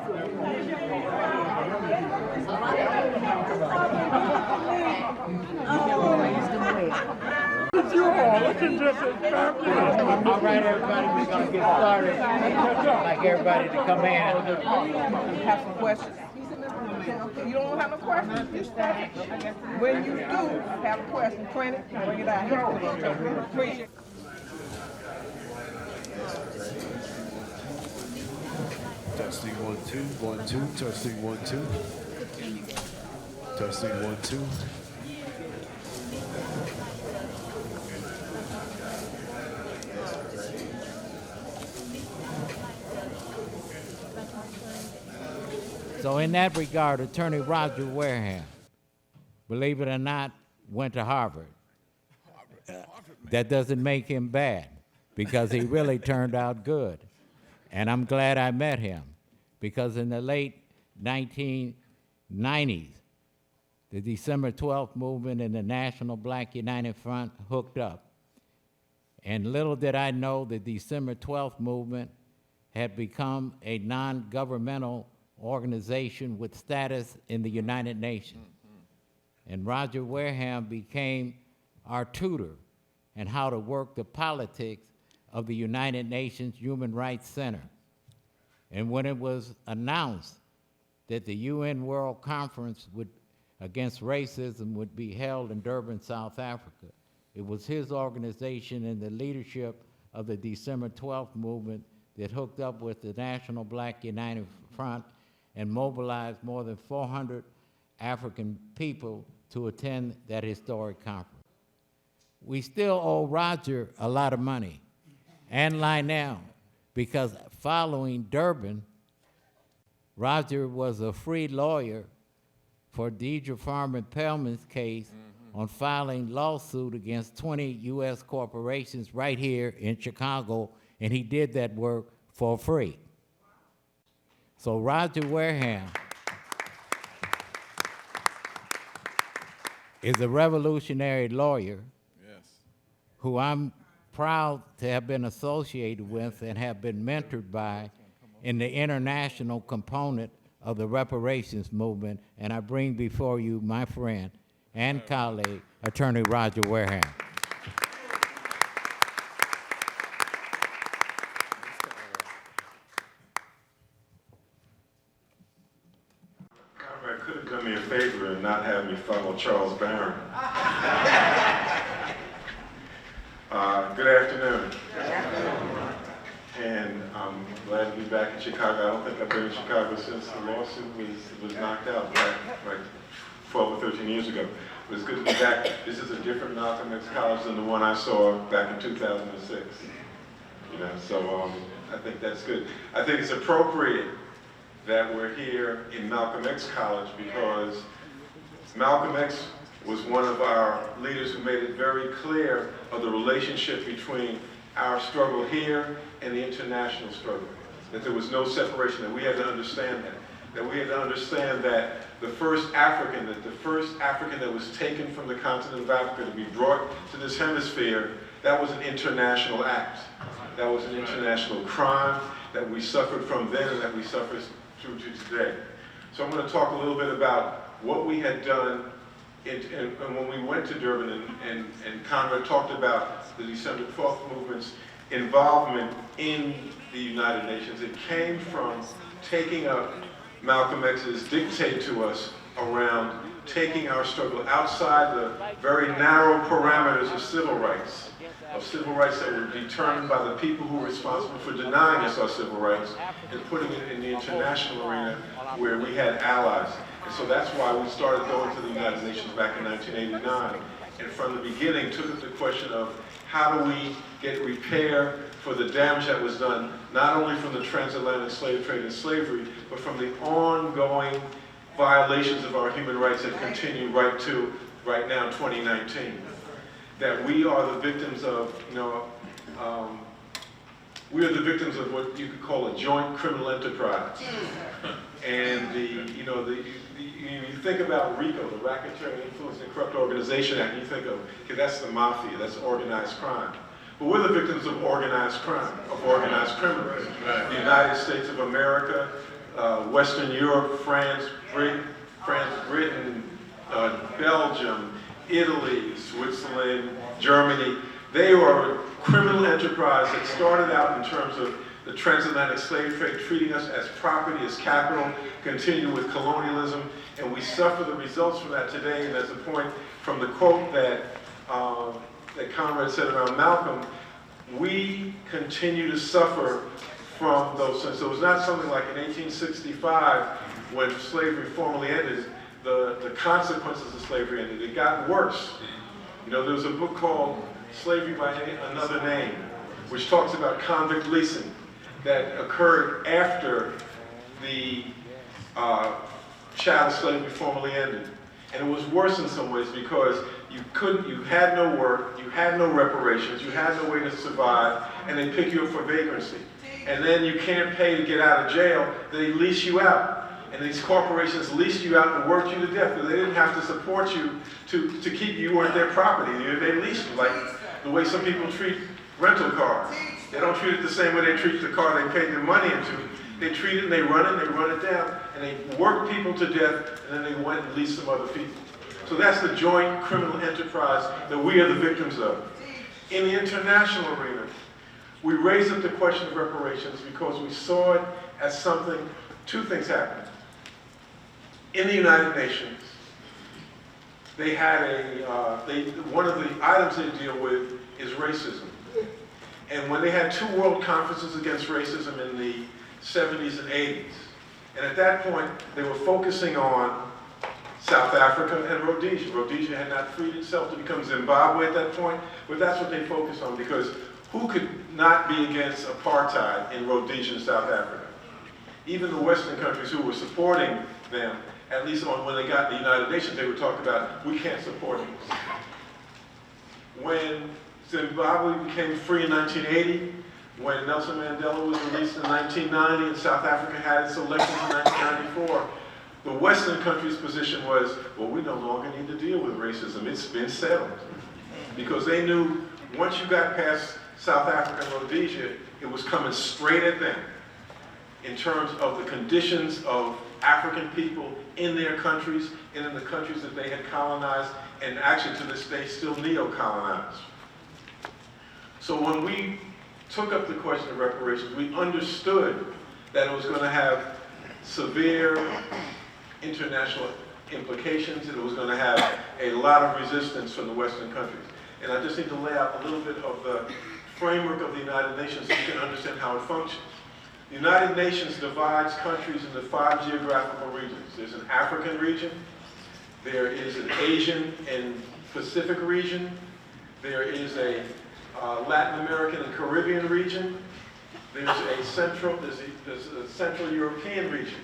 All right, everybody, we're going to get started. I'd like everybody to come in. Have some questions. You don't have no questions? You start it. When you do have a question, Trini, bring it out here. Appreciate it. Testing 1 2 1 2. Testing 1 2. Testing 1 2. So in that regard, Attorney Rodger Wareham, believe it or not, went to Harvard. That doesn't make him bad, because he really turned out good. And I'm glad I met him, because in the late 1990s, the December 12th movement and the National Black United Front hooked up. And little did I know the December 12th movement had become a non-governmental organization with status in the United Nations. And Rodger Wareham became our tutor in how to work the politics of the United Nations Human Rights Center. And when it was announced that the UN World Conference against Racism would be held in Durban, South Africa, it was his organization and the leadership of the December 12th movement that hooked up with the National Black United Front and mobilized more than 400 African people to attend that historic conference. We still owe Rodger a lot of money, and Lionel, because following Durban, Rodger was a free lawyer for Deidre Farmer-Pellman's case on filing lawsuit against 20 U.S. corporations right here in Chicago, and he did that work for free. So Rodger Wareham is a revolutionary lawyer, yes, who I'm proud to have been associated with and have been mentored by in the international component of the reparations movement, and I bring before you my friend and colleague, Attorney Rodger Wareham. Could have done me a favor and not have me follow Charles Barron. Good afternoon. And I'm glad to be back in Chicago. I don't think I've been in Chicago since the lawsuit was knocked out back like 12 or 13 years ago. But it's good to be back. This is a different Malcolm X College than the one I saw back in 2006. You know, so I think that's good. I think it's appropriate that we're here in Malcolm X College because Malcolm X was one of our leaders who made it very clear of the relationship between our struggle here and the international struggle, that there was no separation, that we had to understand that we had to understand that the first African that was taken from the continent of Africa to be brought to this hemisphere, that was an international act. That was an international crime that we suffered from then and that we suffer through to today. So I'm going to talk a little bit about what we had done and when we went to Durban, and Conrad talked about the December 12th movement's involvement in the United Nations. It came from taking up Malcolm X's dictate to us around taking our struggle outside the very narrow parameters of civil rights that were determined by the people who were responsible for denying us our civil rights and putting it in the international arena where we had allies. And so that's why we started going to the United Nations back in 1989. And from the beginning took up the question of how do we get repair for the damage that was done, not only from the transatlantic slave trade and slavery, but from the ongoing violations of our human rights that continue right now in 2019. That we are the victims of, we are the victims of what you could call a joint criminal enterprise. And you think about RICO, the Racketeering, Influence, and Corrupt Organization Act, and you think of, okay, that's the mafia, that's organized crime. But we're the victims of organized crime, of organized criminals. The United States of America, Western Europe, France, Britain, Belgium, Italy, Switzerland, Germany. They were a criminal enterprise that started out in terms of the transatlantic slave trade, treating us as property, as capital, continued with colonialism, and we suffer the results from that today. And there's a point from the quote that Conrad said around Malcolm, we continue to suffer from those things. So it was not something like in 1865, when slavery formally ended, the consequences of slavery ended. It got worse. You know, there was a book called Slavery by Another Name, which talks about convict leasing that occurred after the chattel slavery formally ended. And it was worse in some ways because you had no work, you had no reparations, you had no way to survive, and they pick you up for vagrancy. And then you can't pay to get out of jail, they lease you out. And these corporations leased you out and worked you to death because they didn't have to support you to keep you. You weren't their property. They leased you, like the way some people treat rental cars. They don't treat it the same way they treat the car they paid their money into. They treat it and they run it down, and they work people to death, and then they went and leased some other people. So that's the joint criminal enterprise that we are the victims of. In the international arena, we raised up the question of reparations because we saw it as something, two things happened. In the United Nations, they had one of the items they deal with is racism. And when they had two world conferences against racism in the 70s and 80s, and at that point, they were focusing on South Africa and Rhodesia. Rhodesia had not freed itself to become Zimbabwe at that point, but that's what they focused on because who could not be against apartheid in Rhodesia and South Africa? Even the Western countries who were supporting them, at least when they got the United Nations, they were talking about, we can't support them. When Zimbabwe became free in 1980, when Nelson Mandela was released in 1990 and South Africa had its elections in 1994, the Western countries' position was, well, we no longer need to deal with racism. It's been settled. Because they knew once you got past South Africa and Rhodesia, it was coming straight at them in terms of the conditions of African people in their countries and in the countries that they had colonized, and actually to this day still neo-colonized. So when we took up the question of reparations, we understood that it was going to have severe international implications, and it was going to have a lot of resistance from the Western countries. And I just need to lay out a little bit of the framework of the United Nations so you can understand how it functions. The United Nations divides countries into 5 geographical regions. There's an African region, there is an Asian and Pacific region, there is a Latin American and Caribbean region, there's a Central European region,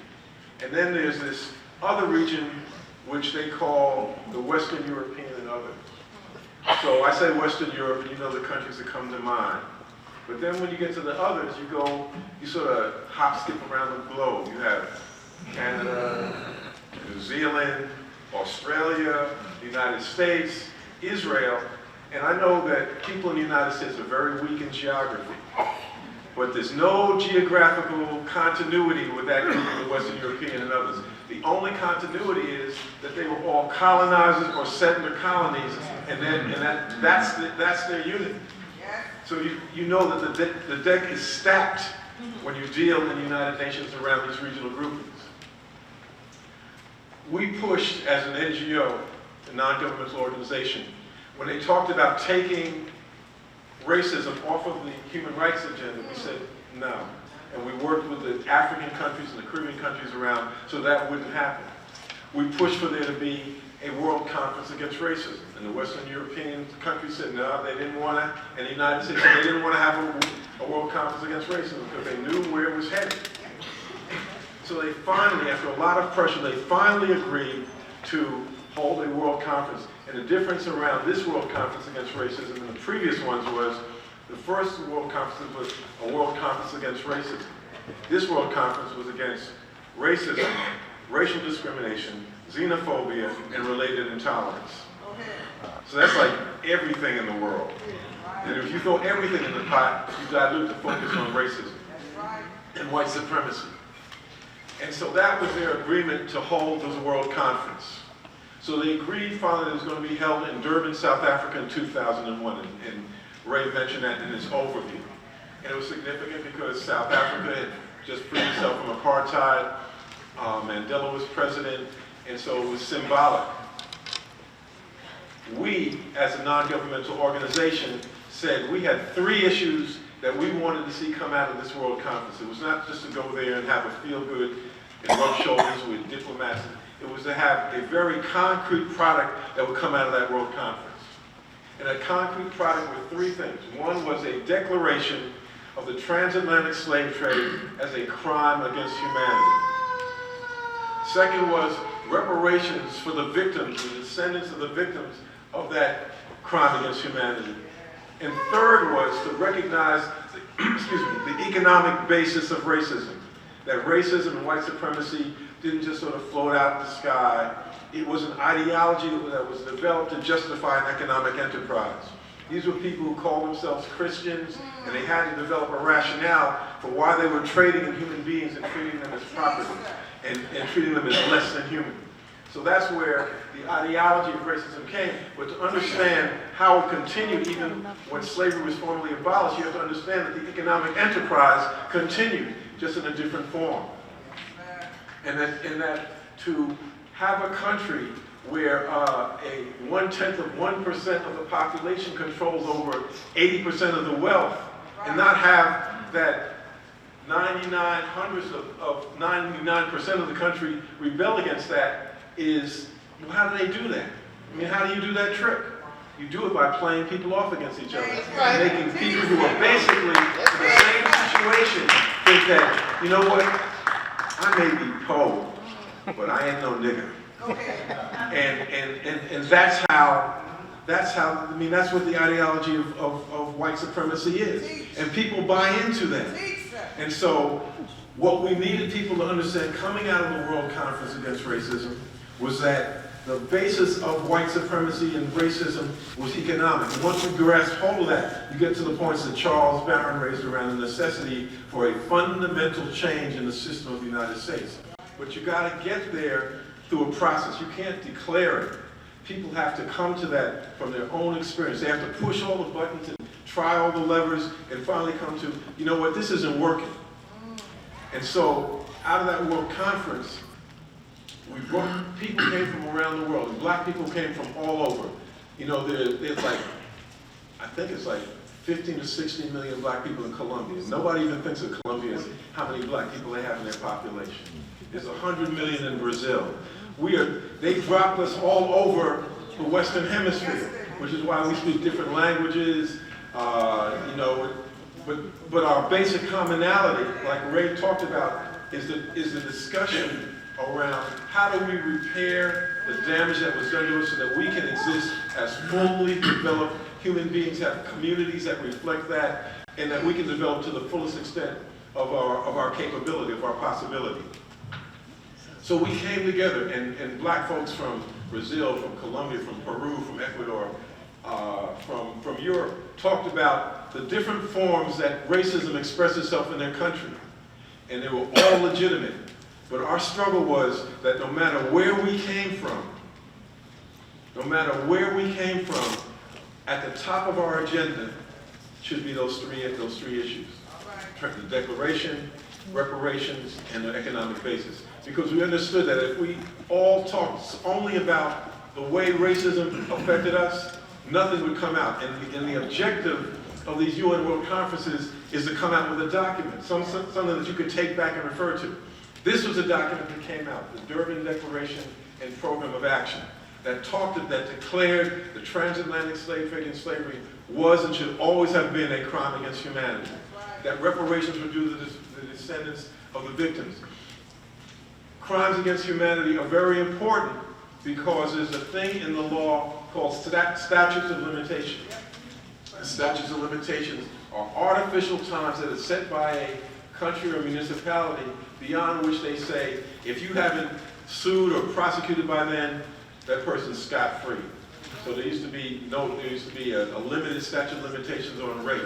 and then there's this other region which they call the Western European and others. So I say Western Europe, and you know the countries that come to mind. But then when you get to the others, you sort of hop, skip around the globe. You have Canada, New Zealand, Australia, the United States, Israel, and I know that people in the United States are very weak in geography. But there's no geographical continuity with that group of the Western European and others. The only continuity is that they were all colonizers or settler colonies, and that's their unit. So you know that the deck is stacked when you deal in the United Nations around these regional groupings. We pushed as an NGO, a non-governmental organization, when they talked about taking racism off of the human rights agenda, we said no. And we worked with the African countries and the Caribbean countries around so that wouldn't happen. We pushed for there to be a world conference against racism. And the Western European countries said no, they didn't want to, and the United States said they didn't want to have a world conference against racism because they knew where it was headed. So they finally, after a lot of pressure, they finally agreed to hold a world conference. And the difference around this world conference against racism and the previous ones was the first world conference was a world conference against racism. This world conference was against racism, racial discrimination, xenophobia, and related intolerance. So that's like everything in the world. And if you throw everything in the pot, you dilute the focus on racism and white supremacy. And so that was their agreement to hold this World Conference. So they agreed finally that it was going to be held in Durban, South Africa in 2001, and Ray mentioned that in his overview. And it was significant because South Africa had just freed itself from apartheid. Mandela was president, and so it was symbolic. We, as a non-governmental organization, said we had 3 issues that we wanted to see come out of this World Conference. It was not just to go there and have a feel-good and rub shoulders with diplomats. It was to have a very concrete product that would come out of that World Conference. And that concrete product were 3 things. One was a declaration of the transatlantic slave trade as a crime against humanity. Second was reparations for the victims, the descendants of the victims of that crime against humanity. And third was to recognize the economic basis of racism. That racism and white supremacy didn't just sort of float out of the sky. It was an ideology that was developed to justify an economic enterprise. These were people who called themselves Christians, and they had to develop a rationale for why they were trading in human beings and treating them as property and treating them as less than human. So that's where the ideology of racism came. But to understand how it continued even when slavery was formally abolished, you have to understand that the economic enterprise continued, just in a different form. And that to have a country where a 1/10% of the population controls over 80% of the wealth, and not have that 99% of the country rebel against that is, well, how do they do that? I mean, how do you do that trick? You do it by playing people off against each other. Making people who are basically in the same situation think that, you know what, I may be Poe, but I ain't no nigger. And that's how, I mean, that's what the ideology of white supremacy is. And people buy into that. And so what we needed people to understand coming out of the World Conference Against Racism was that the basis of white supremacy and racism was economic. And once you grasp hold of that, you get to the points that Charles Barron raised around the necessity for a fundamental change in the system of the United States. But you got to get there through a process. You can't declare it. People have to come to that from their own experience. They have to push all the buttons and try all the levers and finally come to, you know what, this isn't working. And so out of that World Conference, people came from around the world, and black people came from all over. You know, there's like, I think it's like 15 to 16 million black people in Colombia. Nobody even thinks of Colombia as how many black people they have in their population. There's 100 million in Brazil. They dropped us all over the Western Hemisphere, which is why we speak different languages, you know, but our basic commonality, like Ray talked about, is the discussion around how do we repair the damage that was done to us so that we can exist as fully developed human beings, have communities that reflect that, and that we can develop to the fullest extent of our capability, of our possibility. So we came together, and black folks from Brazil, from Colombia, from Peru, from Ecuador, from Europe, talked about the different forms that racism expressed itself in their country. And they were all legitimate. But our struggle was that no matter where we came from, at the top of our agenda should be those three issues. The Declaration, reparations, and the economic basis. Because we understood that if we all talked only about the way racism affected us, nothing would come out. And the objective of these UN World Conferences is to come out with a document, something that you could take back and refer to. This was a document that came out, the Durban Declaration and Program of Action, that declared the transatlantic slave trade and slavery was and should always have been a crime against humanity. That reparations were due to the descendants of the victims. Crimes against humanity are very important because there's a thing in the law called statutes of limitation. The statutes of limitations are artificial times that are set by a country or municipality beyond which they say, if you haven't sued or prosecuted by then, that person's scot-free. So there used to be a limited statute of limitations on rape.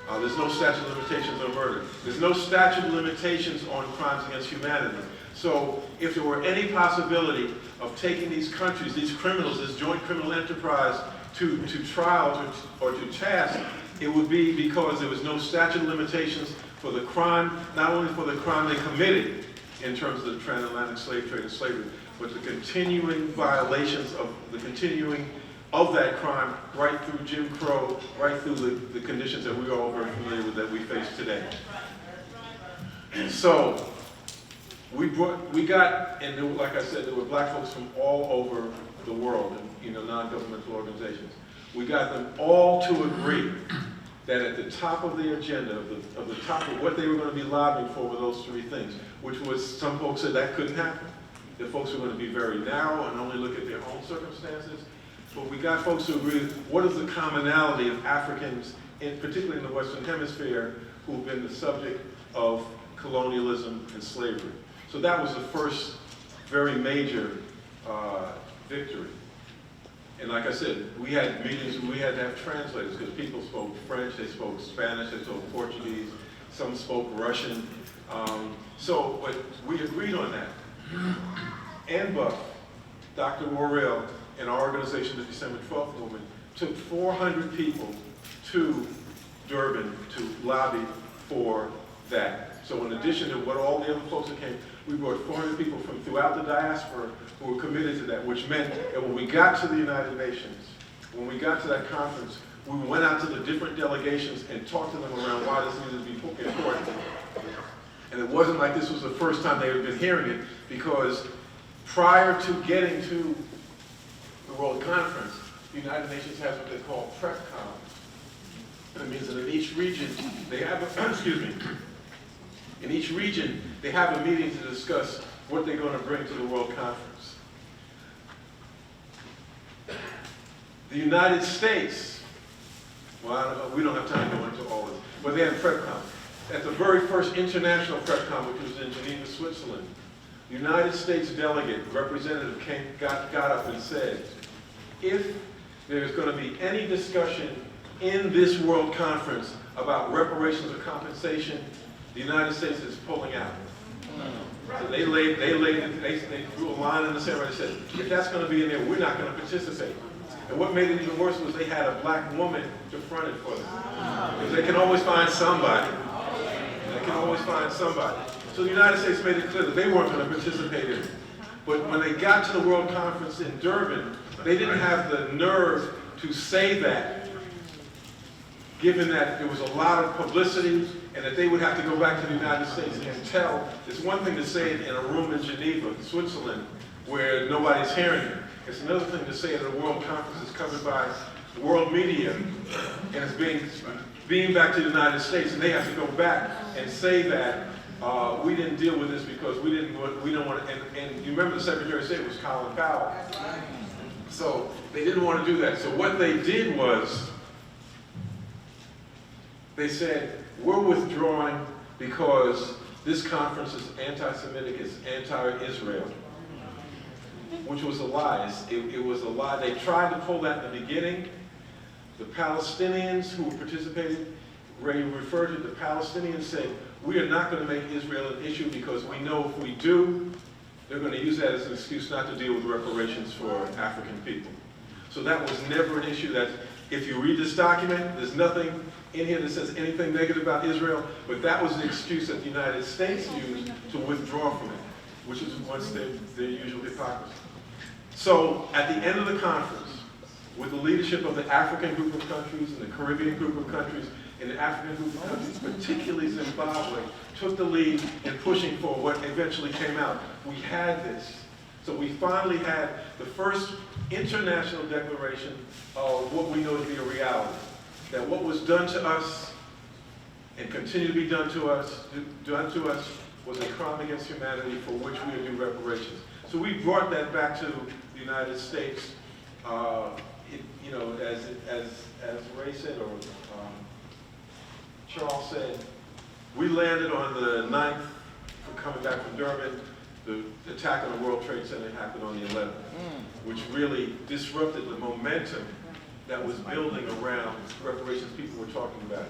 There's no statute of limitations on murder. There's no statute of limitations on crimes against humanity. So if there were any possibility of taking these countries, these criminals, this joint criminal enterprise to trial or to task, it would be because there was no statute of limitations for the crime, not only for the crime they committed in terms of the transatlantic slave trade and slavery, but the continuing violations of that crime right through Jim Crow, right through the conditions that we are all very familiar with that we face today. So we got, and like I said, there were black folks from all over the world, and non-governmental organizations. We got them all to agree that at the top of the agenda, of the top of what they were going to be lobbying for were those three things, which was, some folks said that couldn't happen. The folks were going to be very narrow and only look at their own circumstances. But we got folks who agreed, what is the commonality of Africans, particularly in the Western Hemisphere, who've been the subject of colonialism and slavery. So that was the first very major victory. And like I said, we had meetings where we had to have translators because people spoke French, they spoke Spanish, they spoke Portuguese, some spoke Russian. But we agreed on that. NBUF, Dr. Wareham, and our organization, the December 12th Movement, took 400 people to Durban to lobby for that. So in addition to what all the other folks that came, we brought 400 people from throughout the diaspora who were committed to that, which meant that when we got to the United Nations, when we got to that conference, we went out to the different delegations and talked to them around why this needed to be important. And it wasn't like this was the first time they had been hearing it, because prior to getting to the World Conference, the United Nations has what they call PrepCon. And it means that in each region, they have in each region, they have a meeting to discuss what they're going to bring to the World Conference. The United States, well, we don't have time to go into all this, but they had PrepCon. At the very first international PrepCon, which was in Geneva, Switzerland, the United States delegate, representative, got up and said, if there's going to be any discussion in this World Conference about reparations or compensation, the United States is pulling out. So they drew a line in the sand and said, if that's going to be in there, we're not going to participate. And what made it even worse was they had a black woman to front it for them. Because they can always find somebody. They can always find somebody. So the United States made it clear that they weren't going to participate in it. But when they got to the World Conference in Durban, they didn't have the nerve to say that, given that there was a lot of publicity and that they would have to go back to the United States and tell. It's one thing to say it in a room in Geneva, Switzerland, where nobody's hearing it. It's another thing to say it at a World Conference that's covered by world media and it's being back to the United States, and they have to go back and say that we didn't deal with this because we don't want to, and you remember the Secretary of State was Colin Powell. So they didn't want to do that. So what they did was, they said, we're withdrawing because this conference is anti-Semitic, it's anti-Israel, which was a lie. It was a lie. They tried to pull that in the beginning. The Palestinians who were participating, Ray referred to the Palestinians, said, we are not going to make Israel an issue because we know if we do, they're going to use that as an excuse not to deal with reparations for African people. So that was never an issue. That if you read this document, there's nothing in here that says anything negative about Israel, but that was an excuse that the United States used to withdraw from it, which is once their usual hypocrisy. So at the end of the conference, with the leadership of the African group of countries and the Caribbean group of countries and the African group of countries, particularly Zimbabwe, took the lead in pushing for what eventually came out. We had this. So we finally had the first international declaration of what we know to be a reality. That what was done to us and continue to be done to us was a crime against humanity for which we are due reparations. So we brought that back to the United States. As Ray said, or Charles said, we landed on the 9th, coming back from Durban. The attack on the World Trade Center happened on the 11th, which really disrupted the momentum that was building around reparations people were talking about.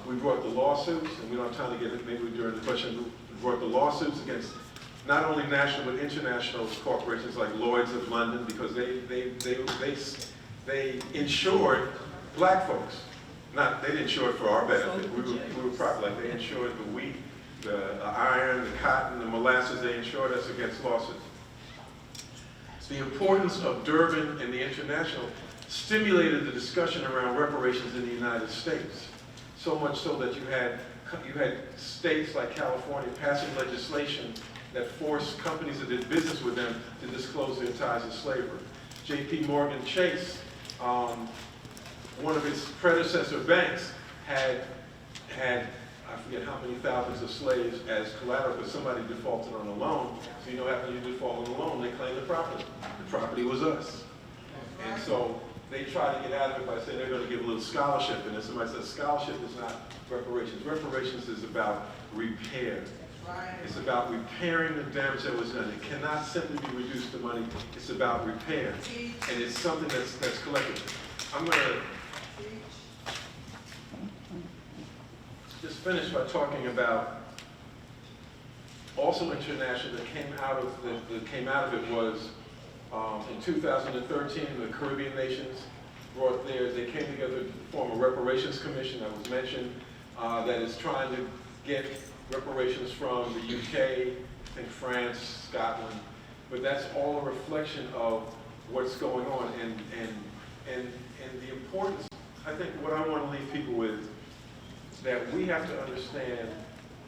We brought the lawsuits, and we don't have time to get it maybe during the question. We brought the lawsuits against not only national but international corporations like Lloyd's of London, because they insured black folks. They didn't insure it for our benefit. We were proper. Like they insured the wheat, the iron, the cotton, the molasses. They insured us against lawsuits. The importance of Durban and the international stimulated the discussion around reparations in the United States. So much so that you had states like California passing legislation that forced companies that did business with them to disclose their ties to slavery. J.P. Morgan Chase, one of its predecessor banks, had I forget how many thousands of slaves as collateral because somebody defaulted on a loan. So you know after you default on the loan, they claim the property. The property was us. And so they try to get out of it by saying they're going to give a little scholarship. And then somebody says scholarship is not reparations. Reparations is about repair. It's about repairing the damage that was done. It cannot simply be reduced to money. It's about repair. And it's something that's collective. I'm going to just finish by talking about also international that came out of it was in 2013 the Caribbean nations they came together to form a reparations commission that was mentioned that is trying to get reparations from the UK, I think France, Scotland, but that's all a reflection of what's going on and the importance. I think what I want to leave people with that we have to understand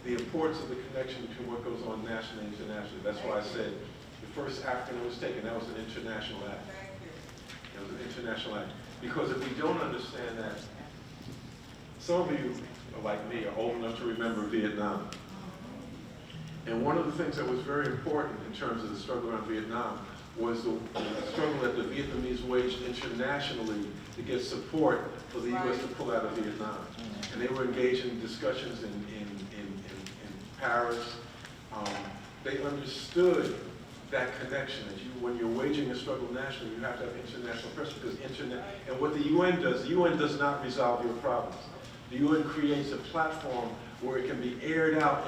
the importance of the connection between what goes on nationally and internationally. That's why I said the first African that was taken, that was an international act. It was an international act. Because if we don't understand that, some of you, like me, are old enough to remember Vietnam. And one of the things that was very important in terms of the struggle around Vietnam was the struggle that the Vietnamese waged internationally to get support for the U.S. to pull out of Vietnam. And they were engaged in discussions in Paris. They understood that connection. That when you're waging a struggle nationally, you have to have international pressure because and what the UN does not resolve your problems. The UN creates a platform where it can be aired out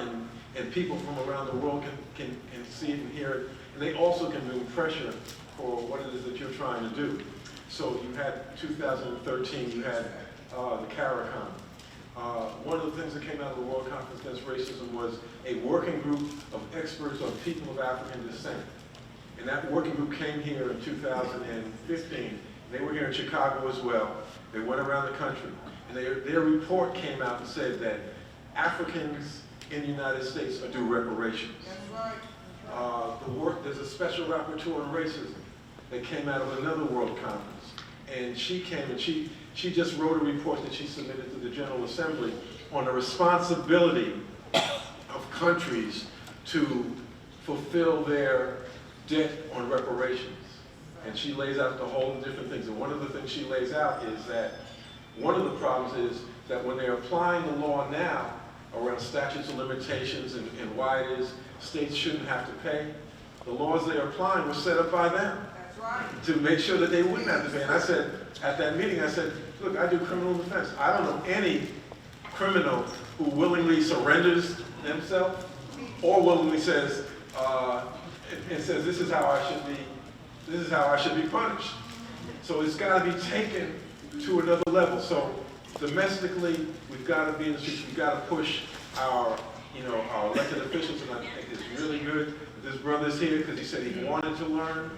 and people from around the world can see it and hear it. And they also can bring pressure for what it is that you're trying to do. So you had 2013, you had the CARICOM. One of the things that came out of the World Conference Against Racism was a working group of experts on people of African descent. And that working group came here in 2015. They were here in Chicago as well. They went around the country. And their report came out and said that Africans in the United States are due reparations. That's right. There's a special rapporteur on racism that came out of another World Conference. And she came and she just wrote a report that she submitted to the General Assembly on the responsibility of countries to fulfill their debt on reparations. And she lays out the whole different things. And one of the things she lays out is that one of the problems is that when they're applying the law now around statutes of limitations and why it is states shouldn't have to pay, the laws they're applying were set up by them. That's right. To make sure that they wouldn't have to pay. And I said, at that meeting, I said, look, I do criminal defense. I don't know any criminal who willingly surrenders themselves or willingly says, this is how I should be punished. So it's got to be taken to another level. So domestically, we've got to be in the streets. We've got to push our elected officials, and I think it's really good that this brother's here because he said he wanted to learn.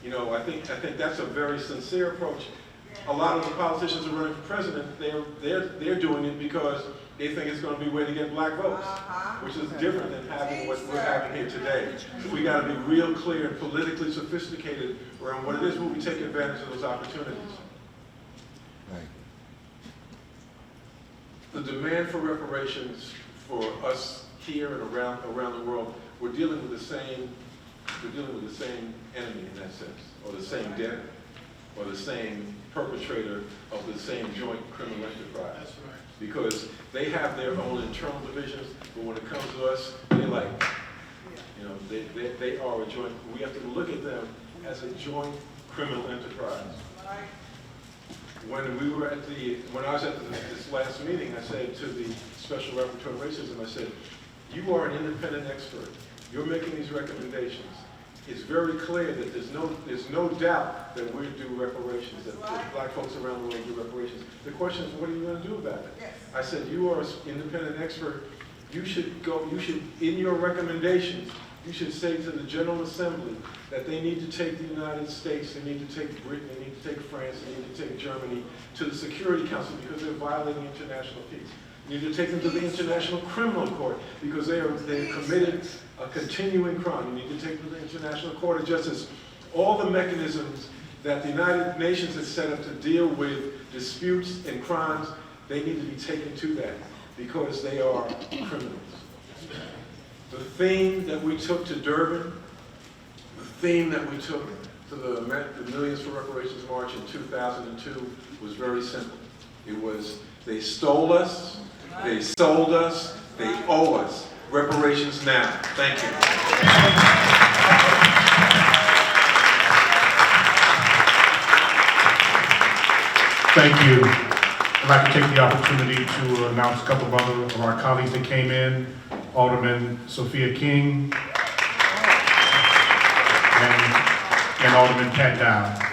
I think that's a very sincere approach. A lot of the politicians who are running for president, they're doing it because they think it's going to be a way to get black votes, which is different than having what we're having here today. So we got to be real clear and politically sophisticated around what it is when we take advantage of those opportunities. Right. The demand for reparations for us here and around the world, we're dealing with the same enemy in that sense, or the same debtor, or the same perpetrator of the same joint criminal enterprise. That's right. Because they have their own internal divisions, but when it comes to us, they're like, they are a joint. We have to look at them as a joint criminal enterprise. when I was at this last meeting, I said to the Special Rapporteur on Racism, I said, you are an independent expert. You're making these recommendations. It's very clear that there's no doubt that we do reparations, that black folks around the world do reparations. The question is, what are you going to do about it? Yes. I said, you are an independent expert. You should, in your recommendations, you should say to the General Assembly that they need to take the United States, they need to take Britain, they need to take France, they need to take Germany to the Security Council because they're violating international peace. You need to take them to the International Criminal Court because they committed a continuing crime. You need to take them to the International Court of Justice. All the mechanisms that the United Nations has set up to deal with disputes and crimes, they need to be taken to that because they are criminals. The theme that we took to Durban, the theme that we took to the Millions for Reparations March in 2002 was very simple. It was, they stole us, they sold us, they owe us. Reparations now. Thank you. Thank you. I'd like to take the opportunity to announce a couple of our colleagues that came in. Alderman Sophia King and Alderman Pat Dow.